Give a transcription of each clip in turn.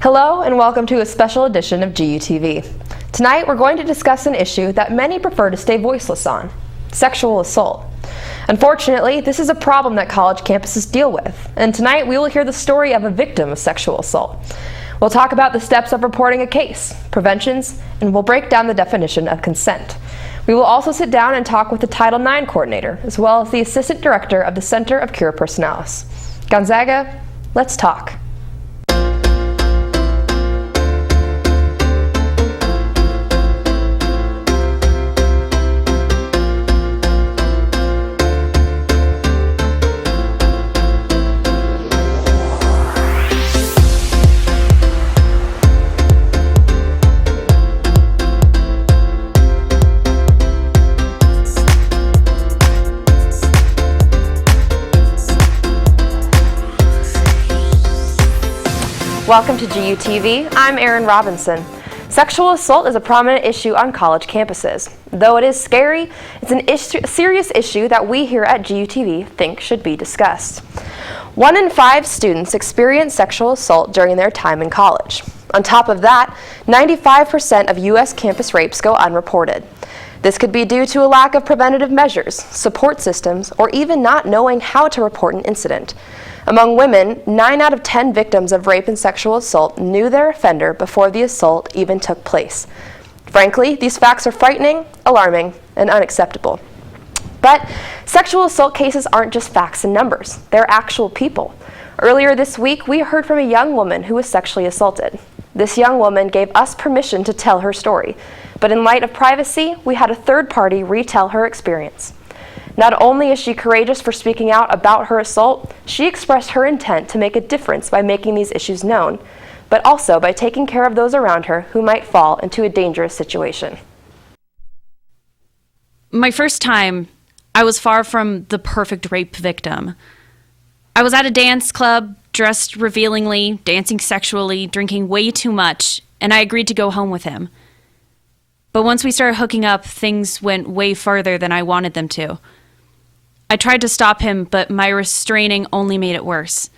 Hello and welcome to a special edition of GUTV. Tonight we're going to discuss an issue that many prefer to stay voiceless on: sexual assault. Unfortunately, this is a problem that college campuses deal with, and tonight we will hear the story of a victim of sexual assault. We'll talk about the steps of reporting a case, preventions, and we'll break down the definition of consent. We will also sit down and talk with the Title IX coordinator, as well as the Assistant Director of the Center of Cura Personalis. Gonzaga, let's talk. Welcome to GUTV. I'm Erin Robinson. Sexual assault is a prominent issue on college campuses. Though it is scary, it's a serious issue that we here at GUTV think should be discussed. 1 in 5 students experience sexual assault during their time in college. On top of that, 95% of U.S. campus rapes go unreported. This could be due to a lack of preventative measures, support systems, or even not knowing how to report an incident. Among women, 9 out of 10 victims of rape and sexual assault knew their offender before the assault even took place. Frankly, these facts are frightening, alarming, and unacceptable. But sexual assault cases aren't just facts and numbers, they're actual people. Earlier this week, we heard from a young woman who was sexually assaulted. This young woman gave us permission to tell her story, but in light of privacy, we had a third party retell her experience. Not only is she courageous for speaking out about her assault, she expressed her intent to make a difference by making these issues known, but also by taking care of those around her who might fall into a dangerous situation. My first time, I was far from the perfect rape victim. I was at a dance club, dressed revealingly, dancing sexually, drinking way too much, and I agreed to go home with him. But once we started hooking up, things went way farther than I wanted them to. I tried to stop him, but my restraining only made it worse.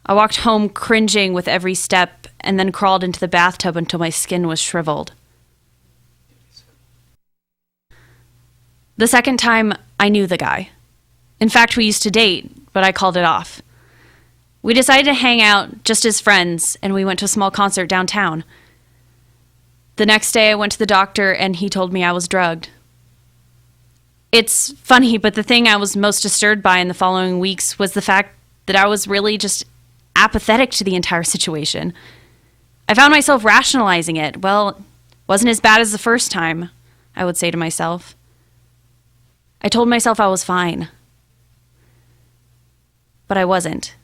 I walked home cringing with every step and then crawled into the bathtub until my skin was shriveled. The second time, I knew the guy. In fact, we used to date, but I called it off. We decided to hang out just as friends, and we went to a small concert downtown. The next day, I went to the doctor, and he told me I was drugged. It's funny, but the thing I was most disturbed by in the following weeks was the fact that I was really just apathetic to the entire situation. I found myself rationalizing it. Well, it wasn't as bad as the first time, I would say to myself. I told myself I was fine. But I wasn't.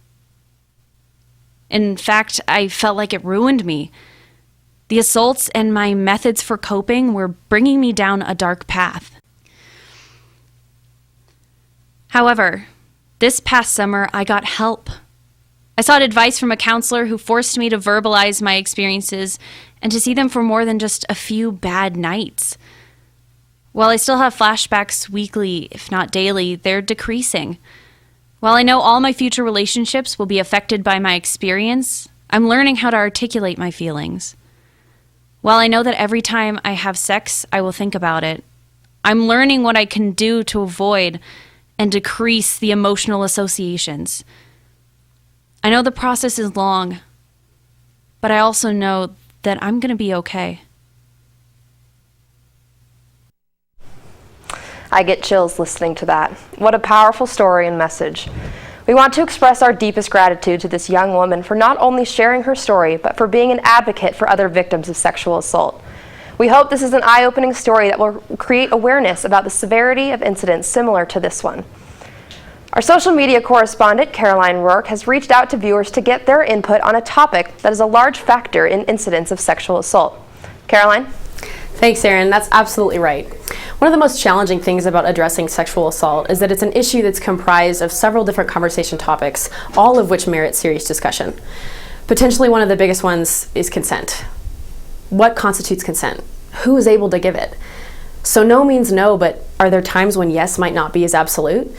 In fact, I felt like it ruined me. The assaults and my methods for coping were bringing me down a dark path. However, this past summer, I got help. I sought advice from a counselor who forced me to verbalize my experiences and to see them for more than just a few bad nights. While I still have flashbacks weekly, if not daily, they're decreasing. While I know all my future relationships will be affected by my experience, I'm learning how to articulate my feelings. While I know that every time I have sex, I will think about it, I'm learning what I can do to avoid and decrease the emotional associations. I know the process is long, but I also know that I'm going to be okay. I get chills listening to that. What a powerful story and message. We want to express our deepest gratitude to this young woman for not only sharing her story, but for being an advocate for other victims of sexual assault. We hope this is an eye-opening story that will create awareness about the severity of incidents similar to this one. Our social media correspondent, Caroline Rourke, has reached out to viewers to get their input on a topic that is a large factor in incidents of sexual assault. Caroline? Thanks, Erin. That's absolutely right. One of the most challenging things about addressing sexual assault is that it's an issue that's comprised of several different conversation topics, all of which merit serious discussion. Potentially one of the biggest ones is consent. What constitutes consent? Who is able to give it? So no means no, but are there times when yes might not be as absolute?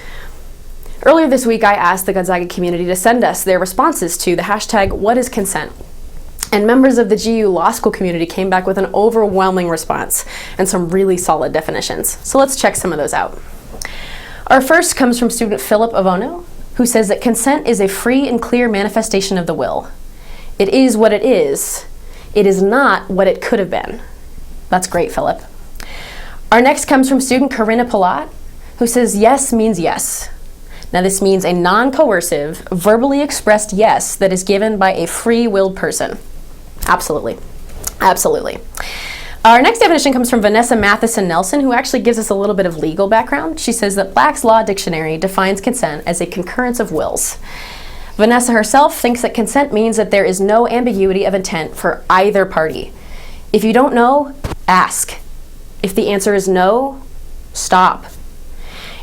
Earlier this week, I asked the Gonzaga community to send us their responses to the hashtag #WhatIsConsent. And members of the GU Law School community came back with an overwhelming response and some really solid definitions. So let's check some of those out. Our first comes from student Philip Avono, who says that consent is a free and clear manifestation of the will. It is what it is. It is not what it could have been. That's great, Philip. Our next comes from student Corinna Palat, who says yes means yes. Now this means a non-coercive, verbally expressed yes that is given by a free-willed person. Absolutely. Absolutely. Our next definition comes from Vanessa Matheson Nelson, who actually gives us a little bit of legal background. She says that Black's Law Dictionary defines consent as a concurrence of wills. Vanessa herself thinks that consent means that there is no ambiguity of intent for either party. If you don't know, ask. If the answer is no, stop.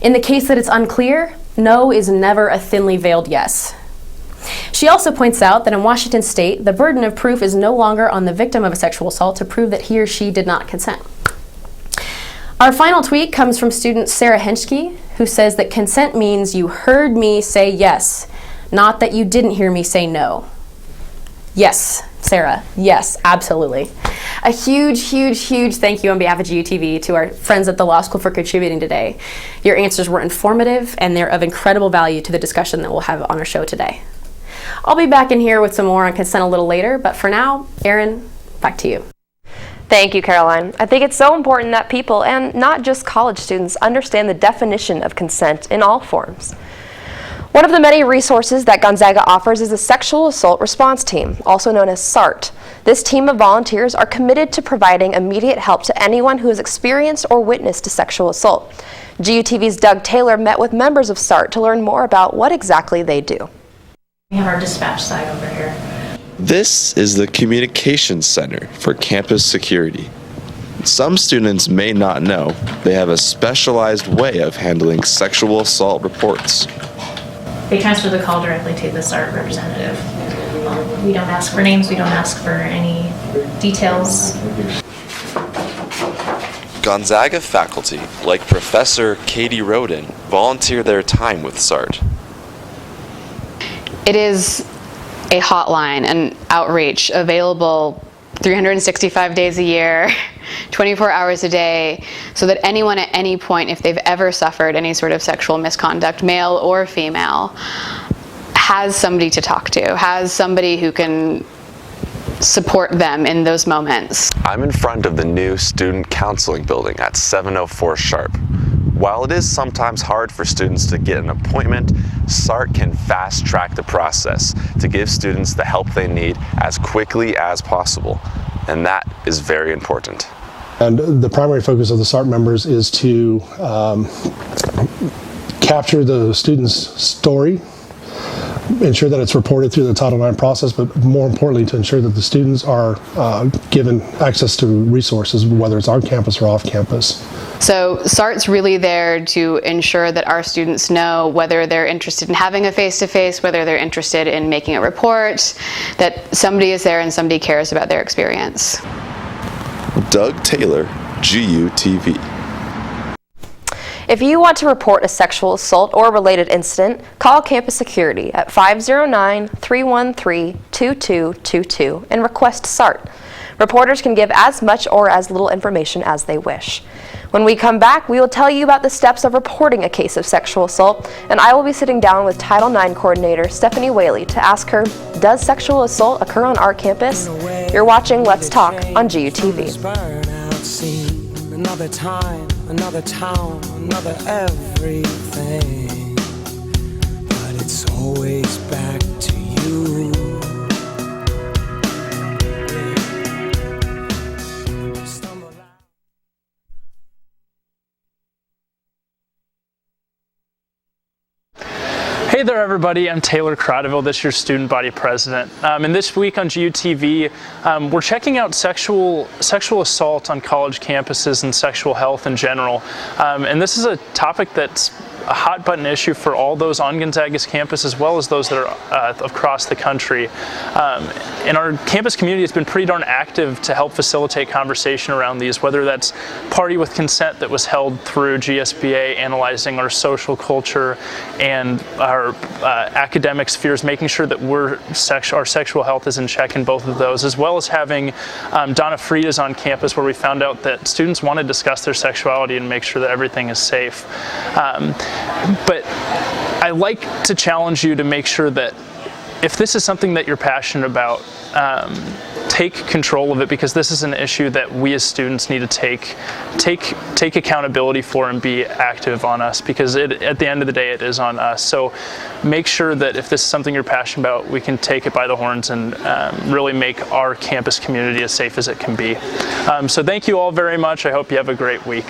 In the case that it's unclear, no is never a thinly veiled yes. She also points out that in Washington state, the burden of proof is no longer on the victim of a sexual assault to prove that he or she did not consent. Our final tweet comes from student Sarah Henschke, who says that consent means you heard me say yes, not that you didn't hear me say no. Yes, Sarah, yes, absolutely. A huge, huge, huge thank you on behalf of GUTV to our friends at the law school for contributing today. Your answers were informative and they're of incredible value to the discussion that we'll have on our show today. I'll be back in here with some more on consent a little later, but for now, Erin, back to you. Thank you, Caroline. I think it's so important that people, and not just college students, understand the definition of consent in all forms. One of the many resources that Gonzaga offers is the Sexual Assault Response Team, also known as SART. This team of volunteers are committed to providing immediate help to anyone who has experienced or witnessed a sexual assault. GUTV's Doug Taylor met with members of SART to learn more about what exactly they do. We have our dispatch side over here. This is the Communications Center for Campus Security. Some students may not know they have a specialized way of handling sexual assault reports. They transfer the call directly to the SART representative. We don't ask for names, we don't ask for any details. Gonzaga faculty, like Professor Katie Roden, volunteer their time with SART. It is a hotline and outreach available 365 days a year, 24 hours a day, so that anyone at any point, if they've ever suffered any sort of sexual misconduct, male or female, has somebody to talk to, has somebody who can support them in those moments. I'm in front of the new student counseling building at 7:04 sharp. While it is sometimes hard for students to get an appointment, SART can fast-track the process to give students the help they need as quickly as possible, and that is very important. And the primary focus of the SART members is to capture the student's story, ensure that it's reported through the Title IX process, but more importantly to ensure that the students are given access to resources, whether it's on campus or off campus. So SART's really there to ensure that our students know whether they're interested in having a face-to-face, whether they're interested in making a report, that somebody is there and somebody cares about their experience. Doug Taylor, GUTV. If you want to report a sexual assault or related incident, call Campus Security at 509-313-2222 and request SART. Reporters can give as much or as little information as they wish. When we come back, we will tell you about the steps of reporting a case of sexual assault, and I will be sitting down with Title IX coordinator Stephanie Whaley to ask her, does sexual assault occur on our campus? You're watching Let's Talk on GUTV. Another time, another town, another everything, but it's always back to you. Hey there everybody, I'm Taylor Crodeville, this is your student body president. And this week on GUTV, we're checking out sexual assault on college campuses and sexual health in general. And this is a topic that's hot button issue for all those on Gonzaga's campus as well as those that are across the country. And our campus community has been pretty darn active to help facilitate conversation around these, whether that's Party with Consent that was held through GSBA, analyzing our social culture and our academic spheres, making sure that our sexual health is in check in both of those, as well as having Donna Frida's on campus, where we found out that students want to discuss their sexuality and make sure that everything is safe. But I like to challenge you to make sure that if this is something that you're passionate about, take control of it, because this is an issue that we as students need to take accountability for and be active on us, because at the end of the day it is on us. So make sure that if this is something you're passionate about, we can take it by the horns and really make our campus community as safe as it can be. So thank you all very much. I hope you have a great week.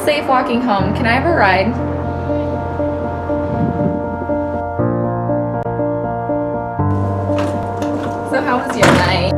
Safe walking home. Can I have a ride? So how was your night?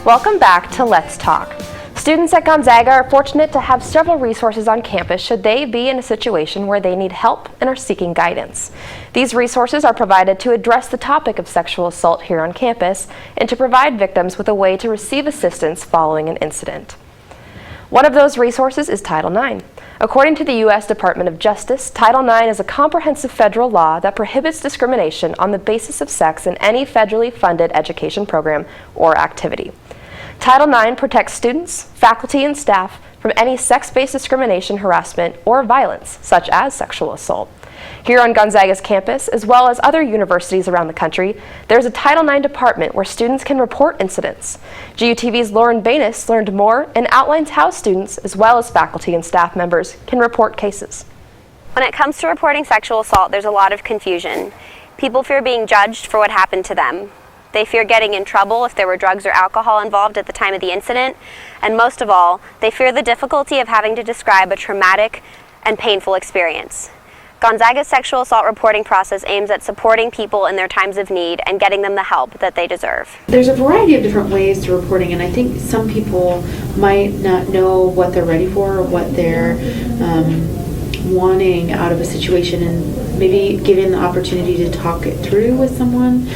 Welcome back to Let's Talk. Students at Gonzaga are fortunate to have several resources on campus should they be in a situation where they need help and are seeking guidance. These resources are provided to address the topic of sexual assault here on campus and to provide victims with a way to receive assistance following an incident. One of those resources is Title IX. According to the U.S. Department of Justice, Title IX is a comprehensive federal law that prohibits discrimination on the basis of sex in any federally funded education program or activity. Title IX protects students, faculty, and staff from any sex-based discrimination, harassment, or violence, such as sexual assault. Here on Gonzaga's campus, as well as other universities around the country, there's a Title IX department where students can report incidents. GUTV's Lauren Banis learned more and outlines how students, as well as faculty and staff members, can report cases. When it comes to reporting sexual assault, there's a lot of confusion. People fear being judged for what happened to them. They fear getting in trouble if there were drugs or alcohol involved at the time of the incident. And most of all, they fear the difficulty of having to describe a traumatic and painful experience. Gonzaga's sexual assault reporting process aims at supporting people in their times of need and getting them the help that they deserve. There's a variety of different ways to reporting, and I think some people might not know what they're ready for or what they're wanting out of a situation, and maybe giving the opportunity to talk it through with someone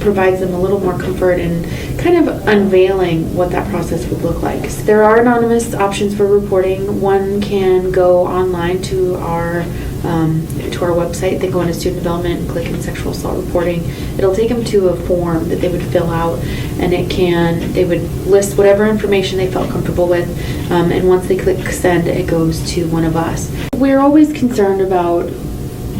provides them a little more comfort and kind of unveiling what that process would look like. So there are anonymous options for reporting. One can go online to our website. They go into student development and click in sexual assault reporting. It'll take them to a form that they would fill out, and they would list whatever information they felt comfortable with, and once they click send, it goes to one of us. We're always concerned about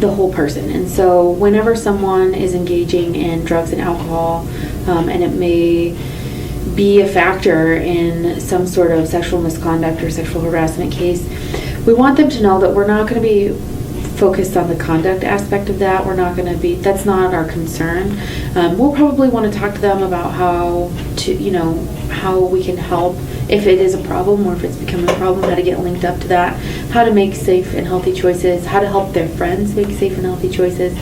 the whole person, and so whenever someone is engaging in drugs and alcohol, and it may be a factor in some sort of sexual misconduct or sexual harassment case, we want them to know that we're not going to be focused on the conduct aspect of that. That's not our concern. We'll probably want to talk to them about how we can help if it is a problem or if it's becoming a problem, how to get linked up to that, how to make safe and healthy choices, how to help their friends make safe and healthy choices.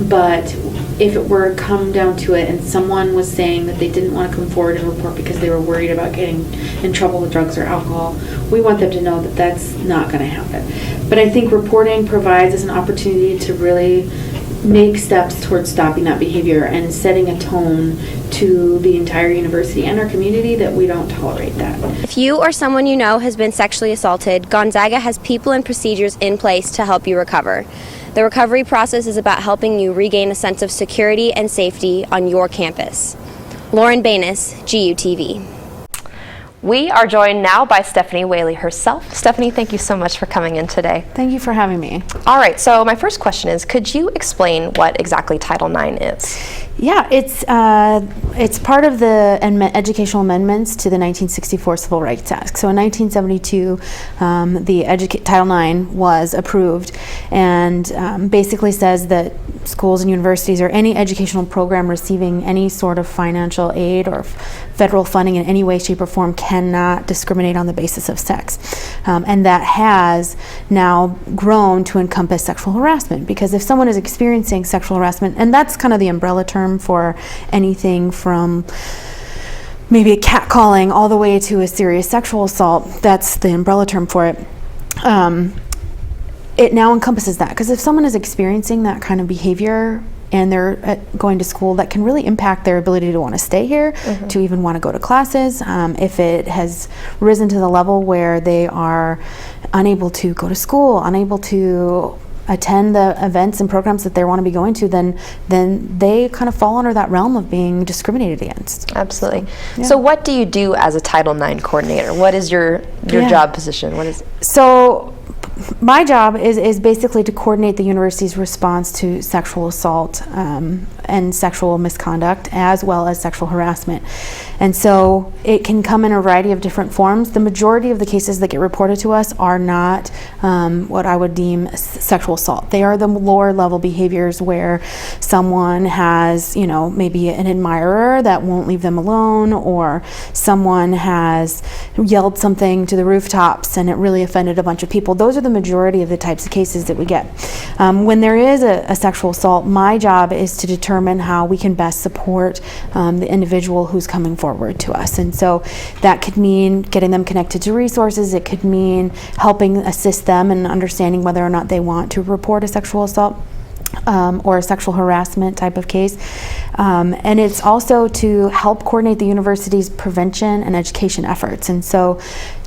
But if it were come down to it and someone was saying that they didn't want to come forward and report because they were worried about getting in trouble with drugs or alcohol, we want them to know that that's not going to happen. But I think reporting provides us an opportunity to really make steps towards stopping that behavior and setting a tone to the entire university and our community that we don't tolerate that. If you or someone you know has been sexually assaulted, Gonzaga has people and procedures in place to help you recover. The recovery process is about helping you regain a sense of security and safety on your campus. Lauren Banis, GUTV. We are joined now by Stephanie Whaley herself. Stephanie, thank you so much for coming in today. Thank you for having me. All right, so my first question is, could you explain what exactly Title IX is? Yeah, it's part of the educational amendments to the 1964 Civil Rights Act. So in 1972, Title IX was approved, and basically says that schools and universities or any educational program receiving any sort of financial aid or federal funding in any way, shape, or form cannot discriminate on the basis of sex. And that has now grown to encompass sexual harassment, because if someone is experiencing sexual harassment, and that's kind of the umbrella term for anything from maybe a catcalling all the way to a serious sexual assault, that's the umbrella term for it. It now encompasses that, because if someone is experiencing that kind of behavior and they're going to school, that can really impact their ability to want to stay here, to even want to go to classes. If it has risen to the level where they are unable to go to school, unable to attend the events and programs that they want to be going to, then they kind of fall under that realm of being discriminated against. Absolutely. So what do you do as a Title IX coordinator? What is your job position? What is? So my job is basically to coordinate the university's response to sexual assault and sexual misconduct, as well as sexual harassment. And so it can come in a variety of different forms. The majority of the cases that get reported to us are not what I would deem sexual assault. They are the lower level behaviors where someone has, maybe an admirer that won't leave them alone, or someone has yelled something to the rooftops and it really offended a bunch of people. Those are the majority of the types of cases that we get. When there is a sexual assault, my job is to determine how we can best support the individual who's coming forward to us. And so that could mean getting them connected to resources. It could mean helping assist them in understanding whether or not they want to report a sexual assault or a sexual harassment type of case. And it's also to help coordinate the university's prevention and education efforts. And so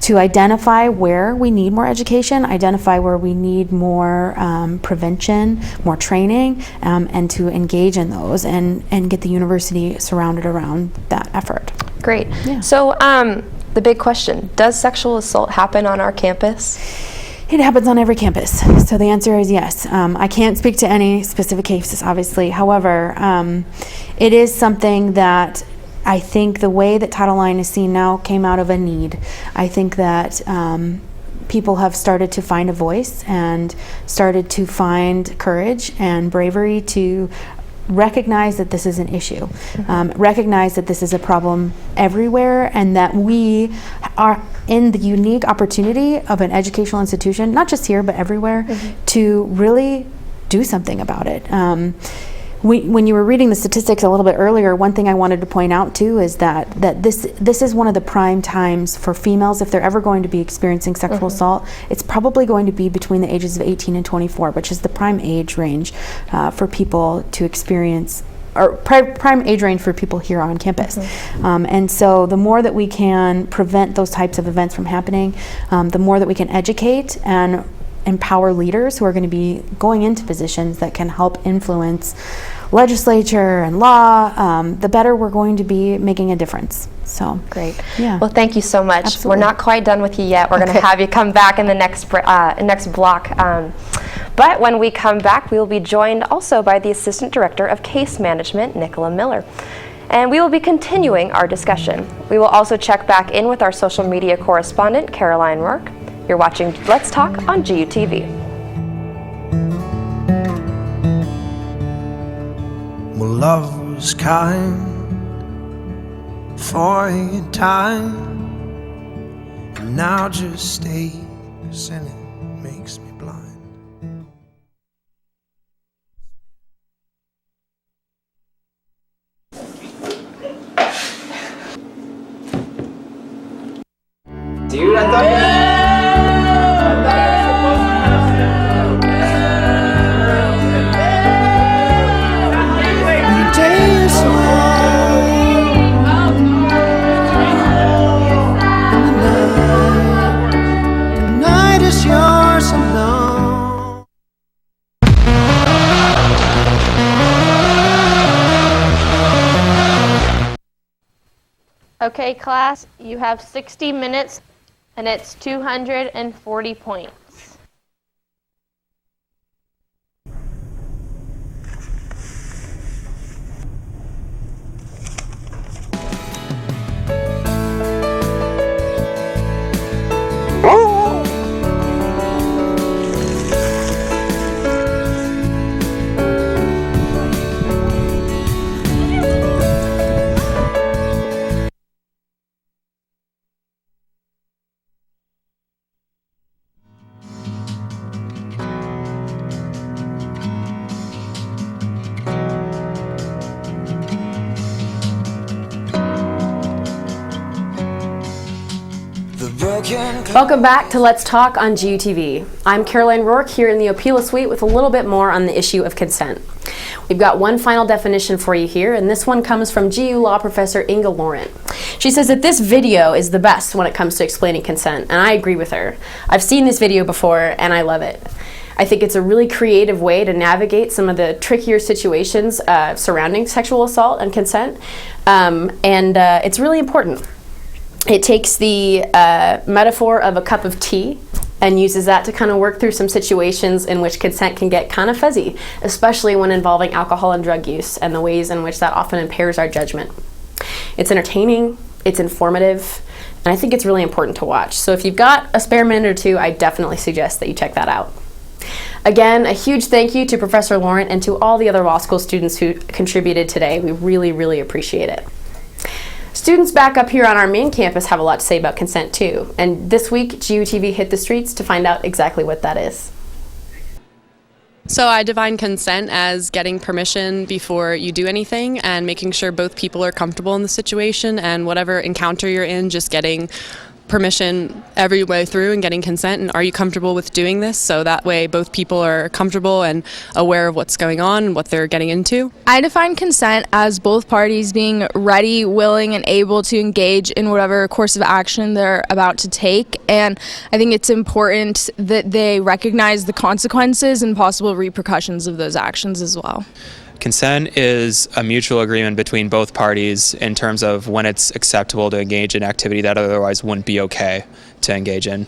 to identify where we need more education, identify where we need more prevention, more training, and to engage in those and get the university surrounded around that effort. Great. Yeah. So the big question, does sexual assault happen on our campus? It happens on every campus. So the answer is yes. I can't speak to any specific cases, obviously. However, it is something that I think the way that Title IX is seen now came out of a need. I think that people have started to find a voice and started to find courage and bravery to recognize that this is an issue, recognize that this is a problem everywhere, and that we are in the unique opportunity of an educational institution, not just here but everywhere, to really do something about it. When you were reading the statistics a little bit earlier, one thing I wanted to point out too is that this is one of the prime times for females. If they're ever going to be experiencing sexual assault, it's probably going to be between the ages of 18 and 24, which is the prime age range for people to experience, or prime age range for people here on campus. And so the more that we can prevent those types of events from happening, the more that we can educate and empower leaders who are going to be going into positions that can help influence legislature and law, the better we're going to be making a difference. So great. Yeah. Well, thank you so much. Absolutely. We're not quite done with you yet. We're going to have you come back in the next block. But when we come back, we will be joined also by the Assistant Director of Case Management, Nicola Miller. And we will be continuing our discussion. We will also check back in with our social media correspondent, Caroline Rourke. You're watching Let's Talk on GUTV. Well, love was kind for a time, and now just stays and it makes me blind. Dude, I thought Okay, class, you have 60 minutes and it's 240 points. Welcome back to Let's Talk on GUTV. I'm Caroline Rourke here in the Opila Suite with a little bit more on the issue of consent. We've got one final definition for you here, and this one comes from GU Law Professor Inga Laurent. She says that this video is the best when it comes to explaining consent, and I agree with her. I've seen this video before, and I love it. I think it's a really creative way to navigate some of the trickier situations surrounding sexual assault and consent, and it's really important. It takes the metaphor of a cup of tea and uses that to kind of work through some situations in which consent can get kind of fuzzy, especially when involving alcohol and drug use and the ways in which that often impairs our judgment. It's entertaining, it's informative, and I think it's really important to watch. So if you've got a spare minute or two, I definitely suggest that you check that out. Again, a huge thank you to Professor Laurent and to all the other law school students who contributed today. We really, really appreciate it. Students back up here on our main campus have a lot to say about consent too, and this week GUTV hit the streets to find out exactly what that is. So I define consent as getting permission before you do anything and making sure both people are comfortable in the situation, and whatever encounter you're in, just getting permission every way through and getting consent. And are you comfortable with doing this? So that way both people are comfortable and aware of what's going on and what they're getting into. I define consent as both parties being ready, willing, and able to engage in whatever course of action they're about to take. And I think it's important that they recognize the consequences and possible repercussions of those actions as well. Consent is a mutual agreement between both parties in terms of when it's acceptable to engage in activity that otherwise wouldn't be okay to engage in.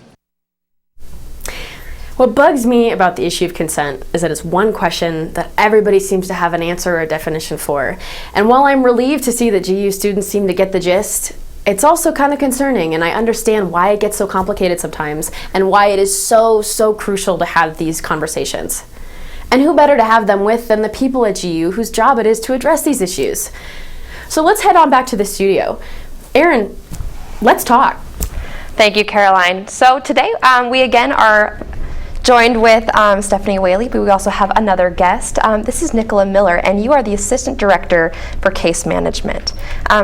What bugs me about the issue of consent is that it's one question that everybody seems to have an answer or a definition for. And while I'm relieved to see that GU students seem to get the gist, it's also kind of concerning, and I understand why it gets so complicated sometimes and why it is so crucial to have these conversations. And who better to have them with than the people at GU whose job it is to address these issues. So let's head on back to the studio. Erin, let's talk. Thank you, Caroline. So today we again are joined with Stephanie Whaley, but we also have another guest. This is Nicola Miller, and you are the Assistant Director for Case Management.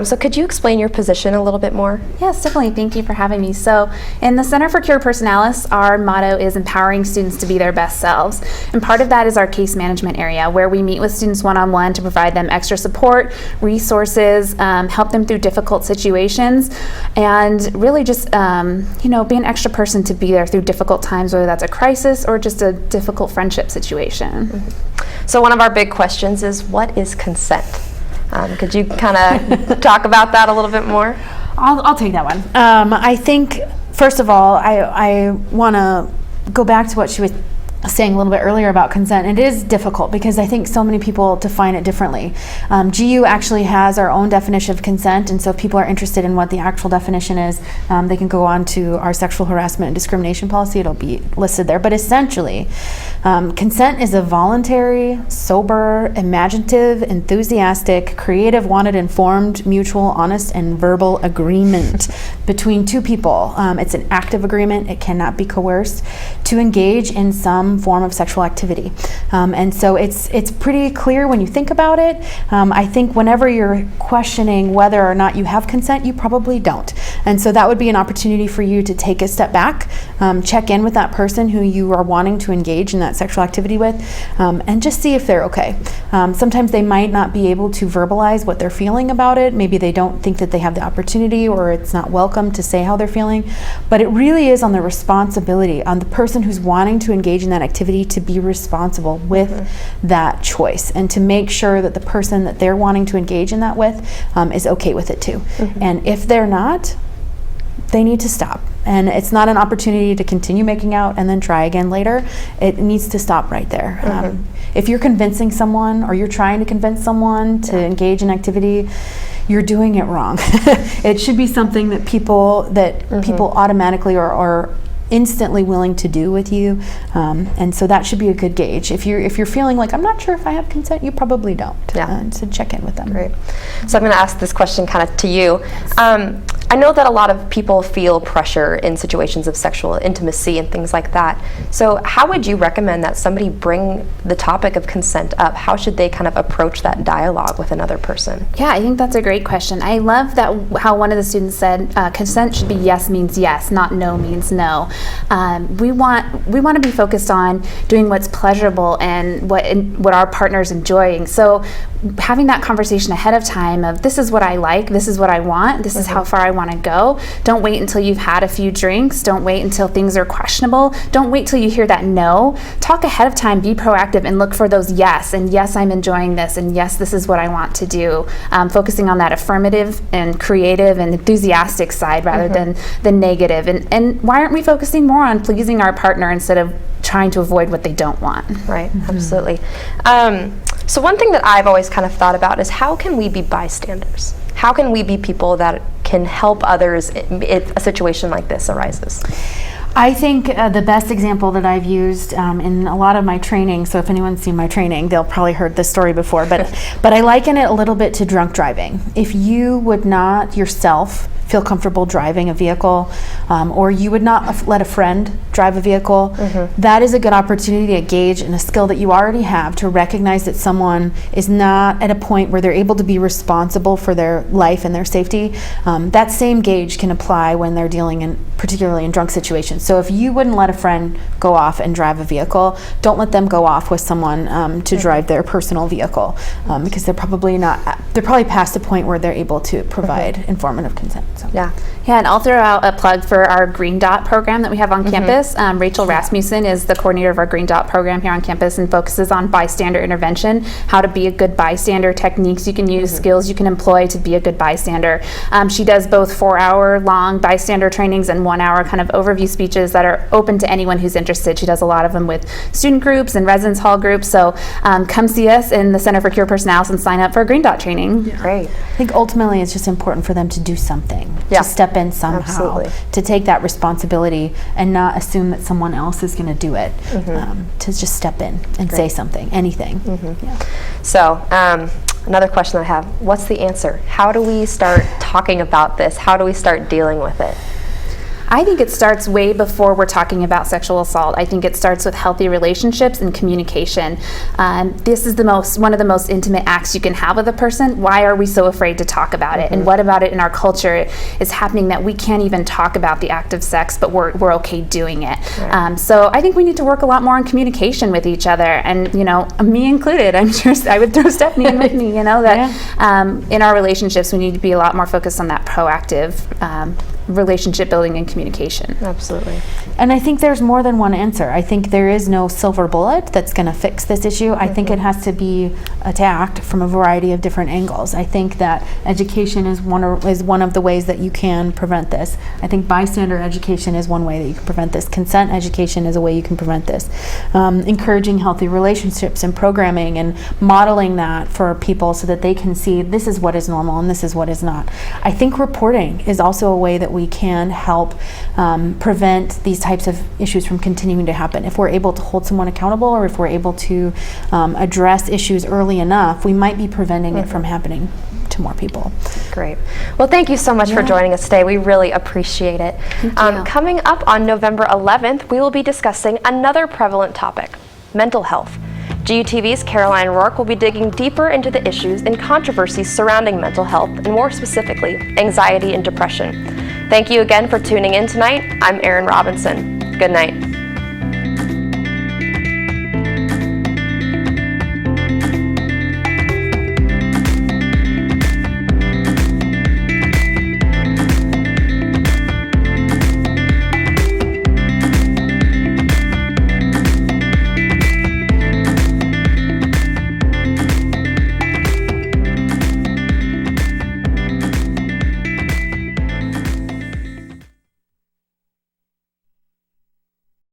So could you explain your position a little bit more? Yes, definitely. Thank you for having me. So in the Center for Cure Personalis, our motto is empowering students to be their best selves. And part of that is our case management area, where we meet with students one-on-one to provide them extra support, resources, help them through difficult situations, and really just be an extra person to be there through difficult times, whether that's a crisis or just a difficult friendship situation. Mm-hmm. So one of our big questions is, what is consent? Could you kind of talk about that a little bit more? I'll take that one. I think, first of all, I want to go back to what she was saying a little bit earlier about consent. It is difficult because I think so many people define it differently. GU actually has our own definition of consent, and so if people are interested in what the actual definition is, they can go on to our sexual harassment and discrimination policy. It'll be listed there. But essentially, consent is a voluntary, sober, imaginative, enthusiastic, creative, wanted, informed, mutual, honest, and verbal agreement between two people. It's an active agreement. It cannot be coerced to engage in some form of sexual activity. And so it's pretty clear when you think about it. I think whenever you're questioning whether or not you have consent, you probably don't. And so that would be an opportunity for you to take a step back, check in with that person who you are wanting to engage in that sexual activity with, and just see if they're okay. Sometimes they might not be able to verbalize what they're feeling about it. Maybe they don't think that they have the opportunity, or it's not welcome to say how they're feeling. But it really is on the responsibility, on the person person who's wanting to engage in that activity to be responsible with that choice, and to make sure that the person that they're wanting to engage in that with is okay with it too. And if they're not, they need to stop. And it's not an opportunity to continue making out and then try again later. It needs to stop right there. If you're convincing someone, or you're trying to convince someone to engage in activity, you're doing it wrong. It should be something that people automatically are instantly willing to do with you, and so that should be a good gauge. If you're feeling like, I'm not sure if I have consent, you probably don't. So check in with them. Great. So I'm going to ask this question kind of to you. I know that a lot of people feel pressure in situations of sexual intimacy and things like that. So how would you recommend that somebody bring the topic of consent up? How should they kind of approach that dialogue with another person? Yeah, I think that's a great question. I love that how one of the students said consent should be yes means yes, not no means no. We want to be focused on doing what's pleasurable and what our partner's enjoying. So having that conversation ahead of time of, this is what I like, this is what I want, this is how far I want to go. Don't wait until you've had a few drinks. Don't wait until things are questionable. Don't wait till you hear that no. Talk ahead of time, be proactive, and look for those yes, and yes, I'm enjoying this, and yes, this is what I want to do. Focusing on that affirmative and creative and enthusiastic side rather than the negative. And why aren't we focusing more on pleasing our partner instead of trying to avoid what they don't want? Right, absolutely. So one thing that I've always kind of thought about is, how can we be bystanders? How can we be people that can help others if a situation like this arises? I think the best example that I've used in a lot of my training, so if anyone's seen my training, they'll probably heard this story before, but I liken it a little bit to drunk driving. If you would not yourself feel comfortable driving a vehicle, or you would not let a friend drive a vehicle, that is a good opportunity to gauge in a skill that you already have, to recognize that someone is not at a point where they're able to be responsible for their life and their safety. That same gauge can apply when they're dealing particularly in drunk situations. So if you wouldn't let a friend go off and drive a vehicle, don't let them go off with someone to drive their personal vehicle, because they're probably past the point where they're able to provide informative consent. So. Yeah, and I'll throw out a plug for our Green Dot program that we have on campus. Rachel Rasmussen is the coordinator of our Green Dot program here on campus and focuses on bystander intervention, how to be a good bystander, techniques you can use, skills you can employ to be a good bystander. She does both 4-hour long bystander trainings and 1-hour kind of overview speeches that are open to anyone who's interested. She does a lot of them with student groups and residence hall groups. So come see us in the Center for Cure Personalis and sign up for a Green Dot training. Great. I think ultimately it's just important for them to do something, to step in somehow, to take that responsibility and not assume that someone else is going to do it, to just step in and say something, anything. So another question I have, what's the answer? How do we start talking about this? How do we start dealing with it? I think it starts way before we're talking about sexual assault. I think it starts with healthy relationships and communication. This is one of the most intimate acts you can have with a person. Why are we so afraid to talk about it? And what about it in our culture is happening that we can't even talk about the act of sex, but we're okay doing it? So I think we need to work a lot more on communication with each other, and me included. I'm sure I would throw Stephanie in with me. That in our relationships we need to be a lot more focused on that proactive relationship building and communication. Absolutely. And I think there's more than one answer. I think there is no silver bullet that's going to fix this issue. I think it has to be attacked from a variety of different angles. I think that education is one of the ways that you can prevent this. I think bystander education is one way that you can prevent this. Consent education is a way you can prevent this. Encouraging healthy relationships and programming and modeling that for people so that they can see this is what is normal and this is what is not. I think reporting is also a way that we can help prevent these types of issues from continuing to happen. If we're able to hold someone accountable, or if we're able to address issues early enough, we might be preventing it from happening to more people. Great. Well, thank you so much for joining us today. We really appreciate it. Coming up on November 11th, we will be discussing another prevalent topic, mental health. GUTV's Caroline Rourke will be digging deeper into the issues and controversies surrounding mental health, and more specifically, anxiety and depression. Thank you again for tuning in tonight. I'm Erin Robinson. Good night.